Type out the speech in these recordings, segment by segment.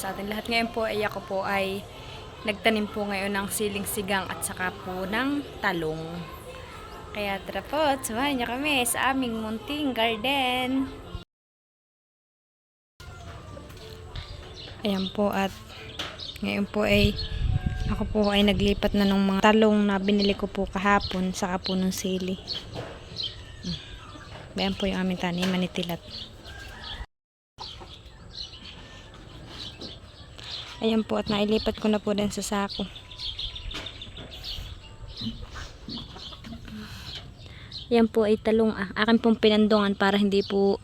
sa atin lahat. Ngayon po ay ako po ay nagtanim po ngayon ng siling sigang at saka po ng talong. Kaya tara po, samahan niyo kami sa aming munting garden. Ayan po, at ngayon po ay ako po ay naglipat na ng mga talong na binili ko po kahapon saka po ng sili. Ayan po yung aming taniman ni Tilat. Ayan po, at nailipat ko na po din sa sako. Ayan po ay talong akin pong pinandungan para hindi po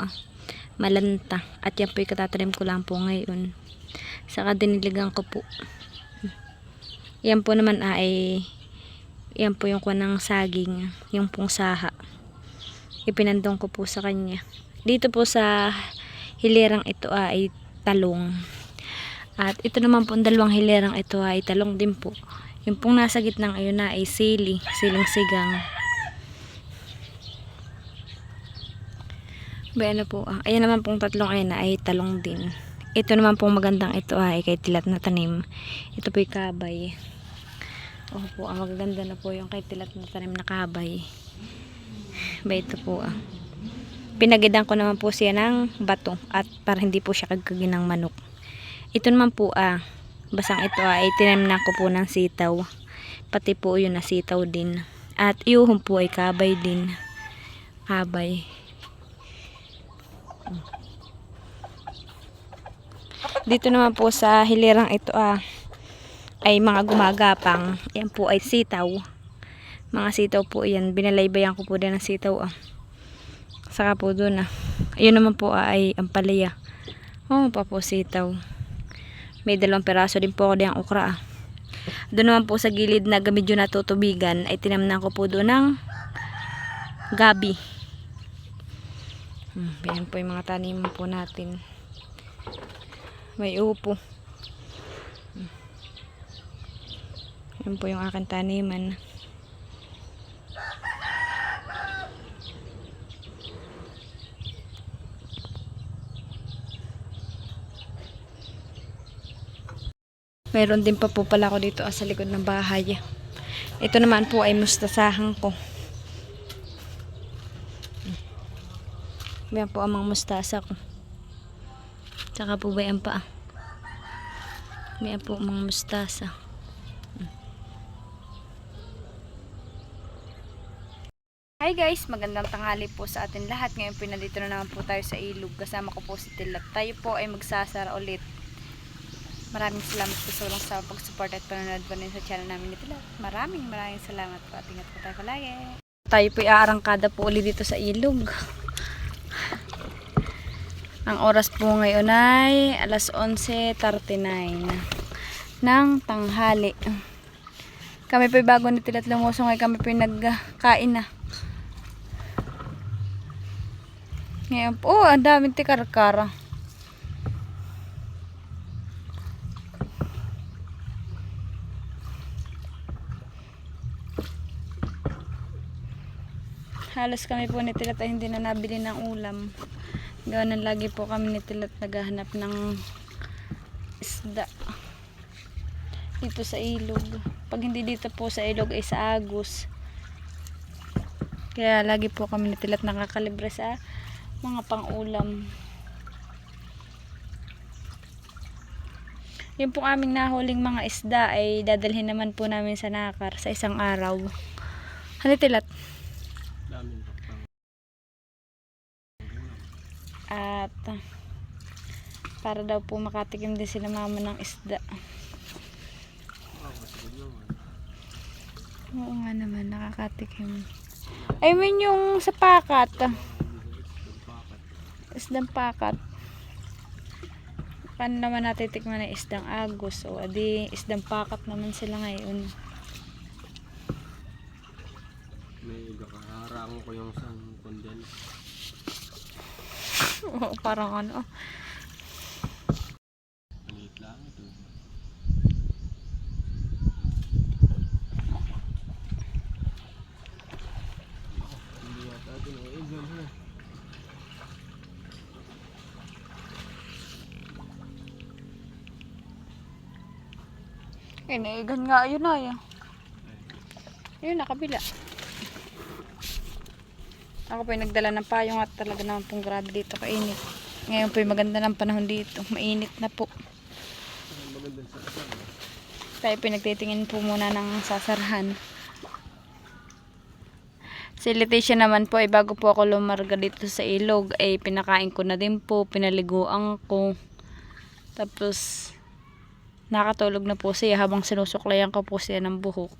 malanta. At yan po ay katatanim ko lang po ngayon. Saka diniligan ko po. Yan po naman ay yan po yung kuha ng saging, yung pong saha. Ipinandong ko po sa kanya. Dito po sa hilirang ito ay talong. At ito naman po dalawang hilirang ito ay talong din po. Yung pong nasa gitnang ayun na ay siling sigang. Ayan na po. Ayan naman pong tatlong ayun na ay talong din. Ito naman pong magandang ito ay kay Tilat na tanim. Ito po yung kabay. Oh po, ang magaganda na po yung kay Tilat na tanim na kabay. Ito po Pinagidan ko naman po siya ng bato at para hindi po siya kagkagin ng manok. Ito naman po basang ito ay tinanim na ko po ng sitaw. Pati po yun na sitaw din. At yuhong po ay kabay din. Kabay. Dito naman po sa hilirang ito ay mga gumagapang. Yan po ay sitaw. Mga sitaw po yan. Binalaybayan ko po din ng sitaw Saka po doon ayun naman po ay ampalaya. Pa po sitaw. May 2 peraso din po ako diyang okra Doon naman po sa gilid na medyo natutubigan ay tinamnan ko po doon ng gabi. Yan po yung mga taniman po natin. May upo. Yan po yung aking taniman. Mayroon din pa po pala ako dito sa likod ng bahay. Ito naman po ay mustasahan ko. Yan po ang mga mustasa ko. Tsaka po bayan pa. Yan po mga mustasa. Hi guys, magandang tanghali po sa atin lahat. Ngayon po nandito na naman po tayo sa ilog. Kasama ko po si Tilat. Tayo po ay magsasara ulit. Maraming salamat po sa walang sa pag-support at panonood po rin sa channel namin ni Tilat. Maraming salamat po at ingat po tayo palagi. Tayo po ay aarangkada po ulit dito sa ilog. Ang oras po ngayon ay alas 11:39 ng tanghali. Kami po ay bago ni Tilat lumusong ay kami po ay nagkain na. Ngayon po, ang daming tikarkara. Halos kami po ni Tilat ay hindi na nabili ng ulam. Gawa ng lagi po kami ni Tilat naghahanap ng isda dito sa ilog. Pag hindi dito po sa ilog ay sa Agus. Kaya lagi po kami ni Tilat nakakalibre sa mga pang-ulam. Yung po aming nahuling mga isda ay dadalhin naman po namin sa Nakar sa isang araw. Ano Tilat? At para daw po makatikim din sila mama ng isda. Oo nga naman, nakakatikim. I mean yung sa pakat. Isdang pakat. Paano naman natitikman na isdang Agus? O adi isdang pakat naman sila ngayon. May nakaharang ko yung sang condense. Oo, parang ano. Maliit lang ito. Hindi yata ito na ilan ha. Iniigan nga yun ay. Ayun, nakabila. Ako po yung nagdala ng payong at talaga naman pong grabe dito kainit. Ngayon po yung maganda ng panahon dito. Mainit na po. Magandang sa kasama. Tayo po yung nagtitingin po muna ng sasarahan. Si Leticia naman po ay bago po ako lumarga dito sa ilog ay pinakain ko na din po, pinaliguan ko. Tapos nakatulog na po siya habang sinusuklayan ko po siya ng buhok.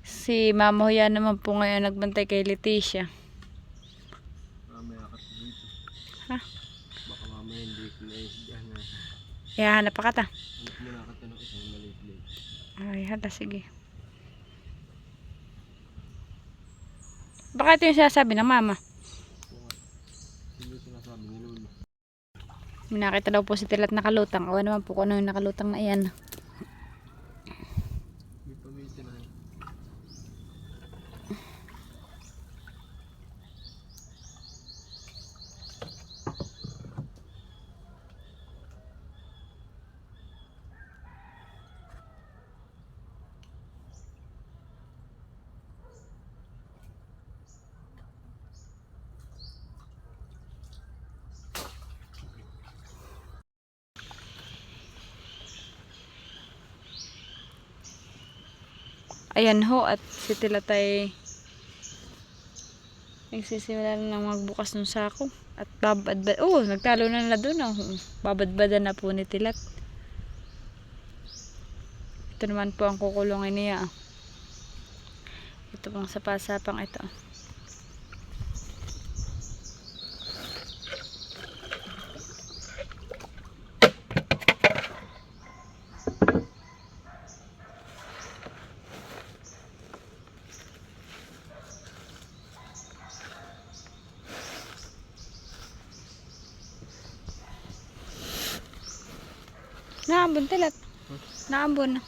Si Mama Huya naman po ngayon nagbantay kay Leticia. Mamaya ka dito. Ha? Baka mamaya hindi ko na ano. Ihahanap pa kata. Hanap mo na ka ng isang maliit-liit. Ay, hala, sige. Baka ito yung sinasabi ng mama. Sino sinasabi ni Lolo? May nakita daw po si Tilat nakalutang. O naman po kung ano yung nakalutang na iyan. May pamitin na yun. Ayan ho, at si Tilat ay nagsisimula na ng magbukas ng sako. At babadbad. Oh, nagtalo na nila doon. Oh. Babadbadan na po ni Tilat. Ito naman po ang kukulungin niya. Ito pang sapasapang ito. Naambon Tilat. Naambon.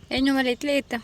Ayan yung maliit-liit. Ah.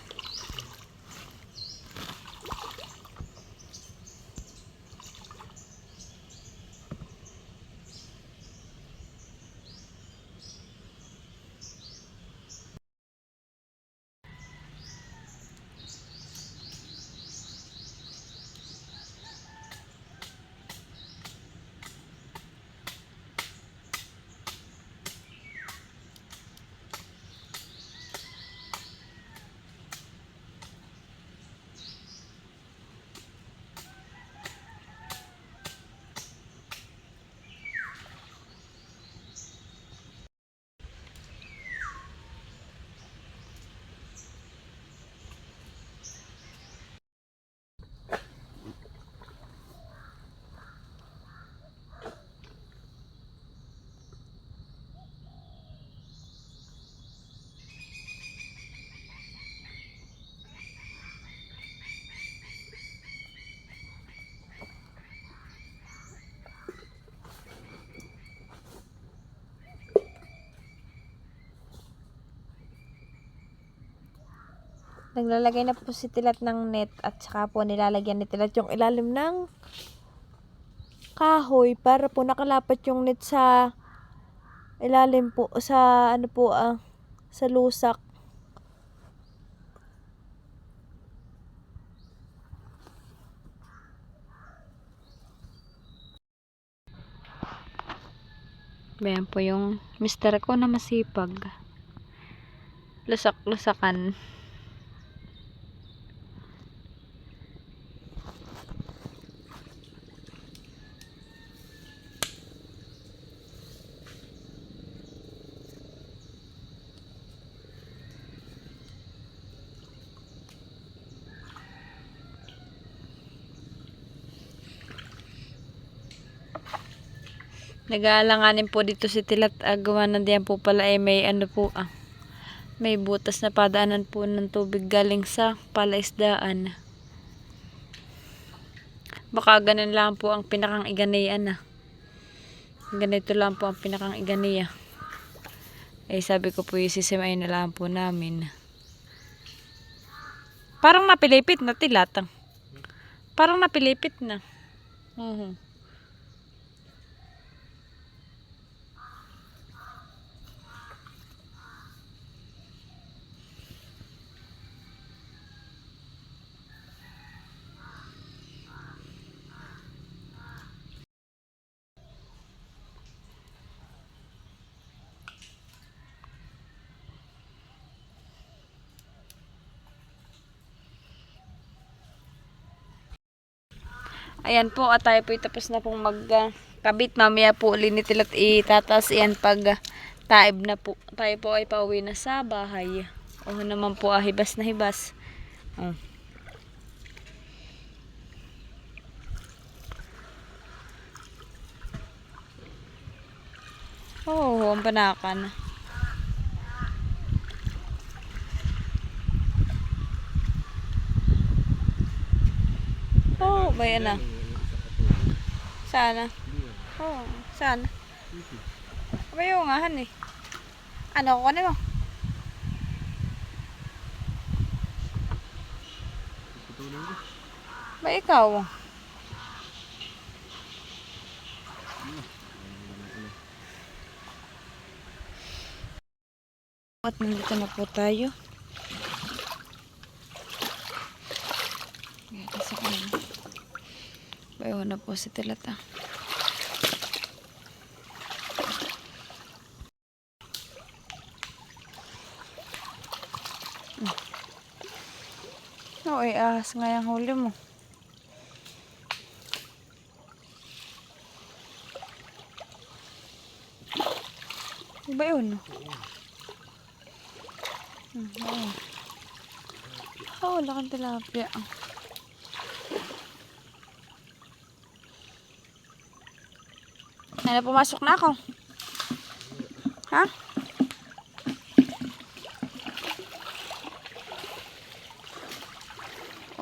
Naglalagay na po si Tilat ng net at saka po nilalagyan ni Tilat yung ilalim ng kahoy para po nakalapat yung net sa ilalim po sa ano po sa lusak. Bayan po yung mister ko na masipag. lusak-lusakan. Nag-aalanganin po dito si Tilat. Gawa na diyan po pala may ano po may butas na padaanan po ng tubig galing sa palaisdaan. Baka ganun lang po ang pinakang iganian ganito lang po ang pinakang iganiya. Sabi ko po yung sisimay na lang po namin. Parang napilipit na Tilat. Parang napilipit na. Ayan po, at tayo po tapos na pong magkabit. Mamaya po ulit ni Tilat itataas yan pag taib na po. Tayo po ay pauwi na sa bahay. O naman po hibas na hibas. Ang panakan. Bayan na. Sana. Sana. Bayo nga han Ano ko mo? Ba ikaw? At nandito na po tayo. Sa kanina. Bayo na po si Tilata. Ahas nga yung huli mo. Ba yun? Wala kang tilapia. Pumasok na ako. Ha?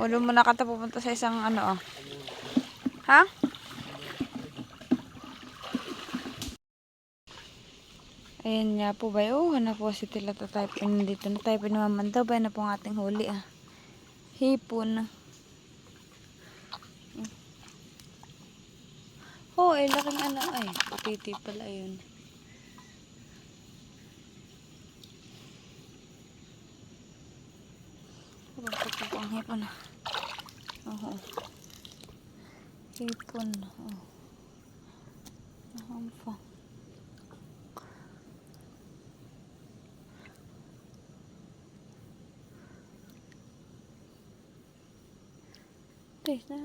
Ulo mo na kata pupunta sa isang Ha? Ayan nga po ba? Na po si Tilata tayo. Dito na tayo pinamamandaw. Ba na po ang ating huli Hipon. Laking patiti pala yun. Bakit po ang hipon hipon pa.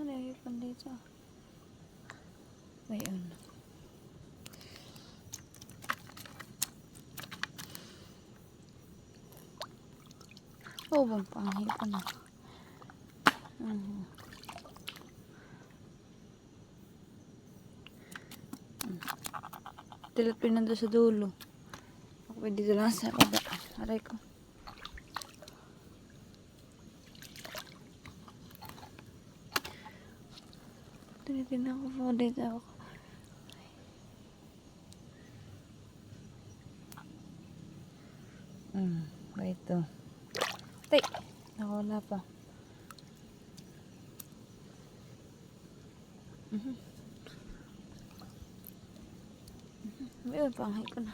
Na hipon dito. Ayun. Bang panghi ko na. Tilat pinando sa dulo. Ako dito lang sa baba. Aray ko. Tinitin ako po dito ako. Ba ito. Tay! Nakawala pa. Ayun, panghay ko na.